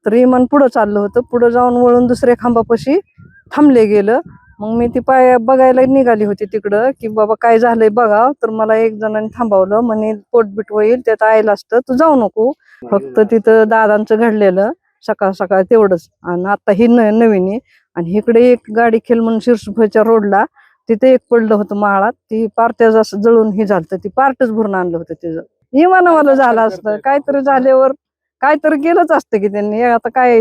तर विमान पुढं चाललं होतं. पुढं जाऊन वळून दुसऱ्या खांबापाशी थांबले गेलं. मग मी ती बघायला निघाली होती तिकडं, की बाबा काय झालंय बघा. तर मला एक जणांनी थांबवलं, म्हणे पोटबीट होईल, त्यात आयला असतं, तू जाऊ नको. फक्त तिथं दादांचं घडलेलं सकाळ सकाळ तेवढंच. आणि आता ही नवीन आहे. आणि इकडे एक गाडी खेळ म्हणून शिरसुफच्या रोडला तिथे एक पडलं होतं माळात. ती पार्ट्याच असं जळून हे झालं, ती पार्टच भरून आणलं होतं तिचं. विमानावाला झालं असतं, काहीतरी झाल्यावर काहीतरी केलंच असतं की त्यांनी. आता काय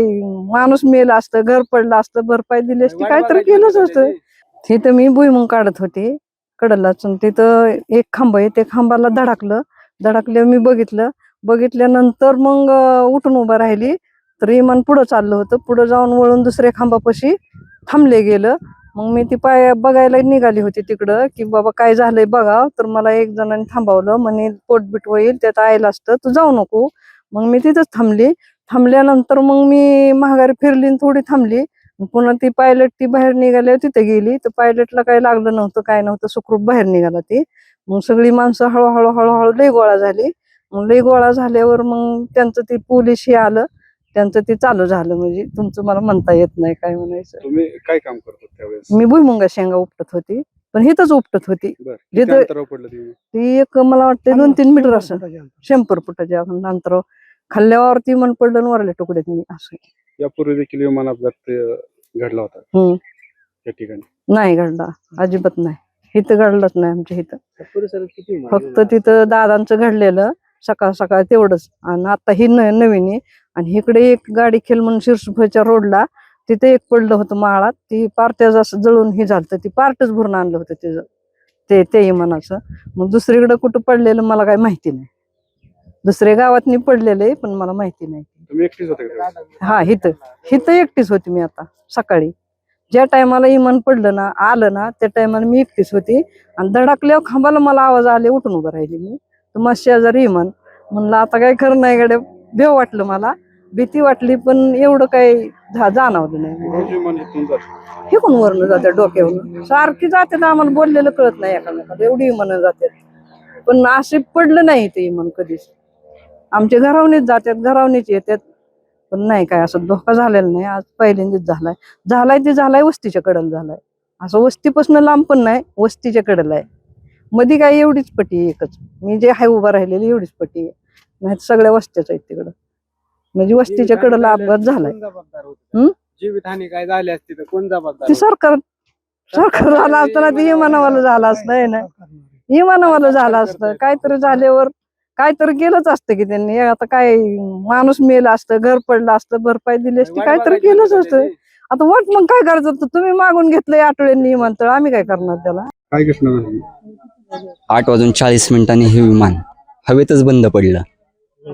माणूस मेलं असतं, घर पडलं असतं, भरपाई दिली असती, काहीतरी केलंच असतं. तिथं मी भुईमुग काढत होते कडलाच. तिथं एक खांब आहे, त्या खांबाला धडकल्यावर मी बघितल्यानंतर मग उठून उभं राहिली. तर विमान पुढं चाललं होतं. पुढं जाऊन वळून दुसऱ्या खांबापाशी थांबले गेलं. मग मी ती बघायला निघाली होती तिकडं, की बाबा काय झालंय बघा. तर मला एक जणांनी थांबवलं, म्हणे पोटबीट होईल, त्यात आयला असतं, तू जाऊ नको. मग मी तिथंच थांबल्यानंतर मग मी माघारी फिरली, थोडी थांबली. पुन्हा ती पायलट ती बाहेर निघाल्यावर तिथे गेली. तर पायलटला काही लागलं नव्हतं, काय नव्हतं, सुखरूप बाहेर निघाला ती. मग सगळी माणसं हळूहळू लई गोळा झाली. मग लई गोळा झाल्यावर मग त्यांचं ते पोलीस हे आलं, त्यांचं ते चालू झालं. म्हणजे तुमचं मला म्हणता येत नाही काय म्हणायचं. तुम्ही काय काम करत होता त्यावेळेस? मी भुईमुगा शेंगा उपटत होती, पण हिथंच उपटत होती. किती अंतरावर पडलं ती? ती एक मला वाटतं 2-3 मीटर असं, 100 फुटाच्या अंतरावर. खाल्ल्यावरती मन पडलं आणि वरल्या तुकड्यात मी असं. यापूर्वी देखील विमान अपघात घडला होता त्या ठिकाणी? नाही घडला, अजिबात नाही. इथं घडलंच नाही आमच्या इथं. फक्त तिथं दादांचं घडलेलं सकाळ सकाळ तेवढंच. आणि आता ही नवीन आहे. आणि इकडे एक गाडी खेळ म्हणून शिरसुफच्या रोडला तिथे एक पडलं होतं माळात. ती पार्ट्याच असं जळून हे झालं, ती पार्टच भरून आणलं होतं तिचं ते विमानाचं. मग दुसरीकडे कुठं पडलेलं मला काही माहिती नाही. दुसऱ्या गावात पडलेलं आहे, पण मला माहिती नाही. तुम्ही एकटीच होते का? हा, हिथं एकटीच होती मी. आता सकाळी ज्या टायमाला विमान पडलं ना, आलं ना, त्या टायमाला मी एकटीच होती. आणि धडकल्यावर खांबाला मला आवाज आले, उठून उभं राहिली मी. तर मग शेजारी विमान. म्हणलं आता काय खरं नाही गड्या, भेव वाटलं मला, भीती वाटली, पण एवढं काही जाणवलं नाही. हिकून वरनं जाते डोक्यावरून सारखी जाते, आम्हाला बोललेलं कळत नाही एकामेकाला, एवढी विमानं जातात. पण असे पडलं नाही ते विमान कधीच. आमच्या घरावणीच जातात, घरावणीच येतात, पण नाही काय असं धोका झालेला नाही. आज पहिल्यांदाच झालाय वस्तीच्या कडेला झालाय. असं वस्तीपासून लांब पण नाही, वस्तीच्या कडेला आहे. मध्ये काय एवढीच पट्टी एकच, मी जे हाय उभा राहिलेली एवढीच पट्टी आहे. नाही सगळ्या वस्त्याच आहेत तिकडं. म्हणजे वस्तीच्या कडेला अपघात झालाय. जीवितहानी काय झाली असती तर कोण जबाबदार? ती सरकार झाला असतं ना, ती विमानावाला झालं असतं ना, विमानावाला झालं असतं. काहीतरी झाल्यावर काहीतरी केलंच असतं की त्यांनी. आता काय माणूस मेलं असतं, घर पडलं असतं, भरपाई दिली असती, काहीतरी केलंच असतं. आता वाट मग काय करायचं, तुम्ही मागून घेतलंय आठवड्यांनी विमानतळ, आम्ही काय करणार त्याला? काय घटना झाली? 8:40 हे विमान हवेतच बंद पडलं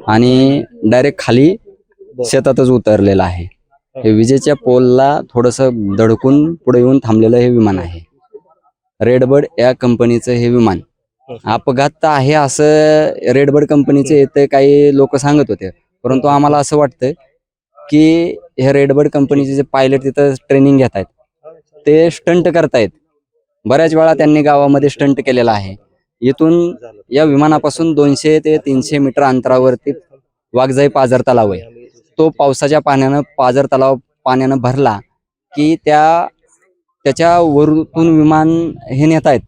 आणि डायरेक्ट खाली शेतातच उतरलेलं आहे. हे विजेच्या पोलला थोडंसं धडकून पुढे येऊन थांबलेलं हे विमान आहे. रेडबर्ड या कंपनीचं हे विमान. अपघात तर आहे असं रेडबर्ड कंपनीचे येते काही लोक सांगत होते, परंतु आम्हाला असं वाटतं की हे रेडबर्ड कंपनीचे जे पायलट तिथं ट्रेनिंग घेत आहेत ते स्टंट करतायत. बऱ्याच वेळा त्यांनी गावामध्ये स्टंट केलेला आहे. इथून या विमानापासून 200 ते 300 मीटर अंतरावरती वाघजाई पाझर तलाव आहे. तो पावसाच्या पाण्यानं पाझर तलाव पाण्यानं भरला की त्याच्या वरून विमान हे नेत आहेत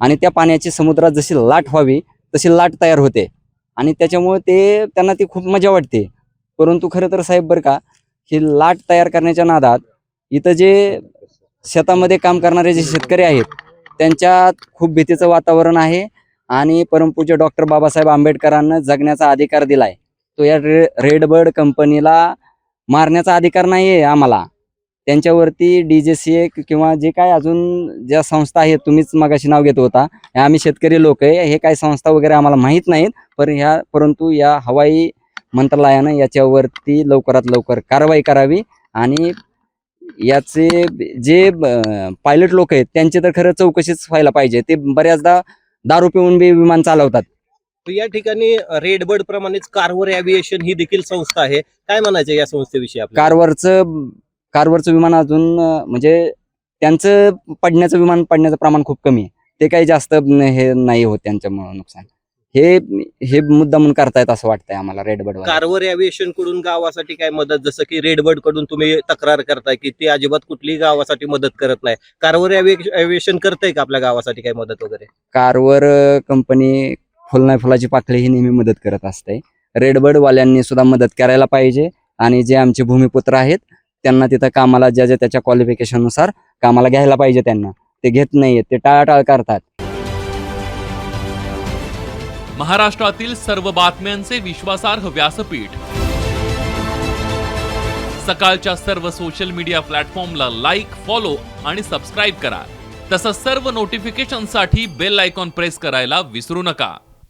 आणि त्या पाण्याची समुद्रात जशी लाट व्हावी तशी लाट तयार होते आणि त्याच्यामुळे त्यांना ती खूप मजा वाटते. परंतु खरं तर साहेब बरं का, ही लाट तयार करण्याच्या नादात इथं जे शेतामध्ये काम करणारे जे शेतकरी आहेत त्यांच्यात खूप भीतीचं वातावरण आहे. आणि परमपूज्य डॉक्टर बाबासाहेब आंबेडकरांना जगण्याचा अधिकार दिलाय, तो या रेडबर्ड कंपनीला मारण्याचा अधिकार नाहीये आम्हाला. त्यांच्यावरती DJCA किंवा जे काय अजून ज्या संस्था आहेत, तुम्हीच मगाशी नाव घेत होता, आम्ही शेतकरी लोक आहे, हे काय संस्था वगैरे आम्हाला माहीत नाहीत, परंतु या हवाई मंत्रालयानं याच्यावरती लवकरात लवकर कारवाई करावी आणि याचे जे पायलट लोक आहेत त्यांची तर खरं चौकशीच व्हायला पाहिजे. ते बऱ्याचदा दारू पिऊन बी विमान चालवतात. या ठिकाणी रेडबर्ड प्रमाणेच कार्व्हर एव्हिएशन ही देखील संस्था आहे, काय म्हणायचं या संस्थेविषयी? कार्व्हरचं विमान अजून म्हणजे त्यांचं विमान पडण्याचं प्रमाण खूप कमी आहे. ते काही जास्त हे नाही होत त्यांच्यामुळे नुकसान. हे मुद्दामून करतायत असं वाटतंय आम्हाला रेडबर्ड वाले. कारवर एव्हिएशन कडून गावासाठी काय मदत, जसं की रेडबर्ड कडून तुम्ही तक्रार करताय की ते अजिबात कुठलीही गावासाठी मदत करत नाही, कारवर एव्हिएशन करताय का आपल्या गावासाठी काय मदत वगैरे? कारवर कंपनी फुल नाही फुलाची पाकळी ही नेहमी मदत करत असते. रेडबर्ड वाल्यांनी सुद्धा मदत करायला पाहिजे आणि जे आमचे भूमिपुत्र आहेत त्यांना तिथं कामाला ज्या त्याच्या क्वालिफिकेशन नुसार कामाला घ्यायला पाहिजे. त्यांना ते घेत नाहीयेत, ते टाळाटाळ करतात. महाराष्ट्रातील सर्व बातम्यांचे विश्वासार्ह व्यासपीठ, सकाळच्या सर्व सोशल मीडिया प्लॅटफॉर्मला लाईक, फॉलो आणि सबस्क्राईब करा. तसंच सर्व नोटिफिकेशनसाठी बेल आयकॉन प्रेस करायला विसरू नका.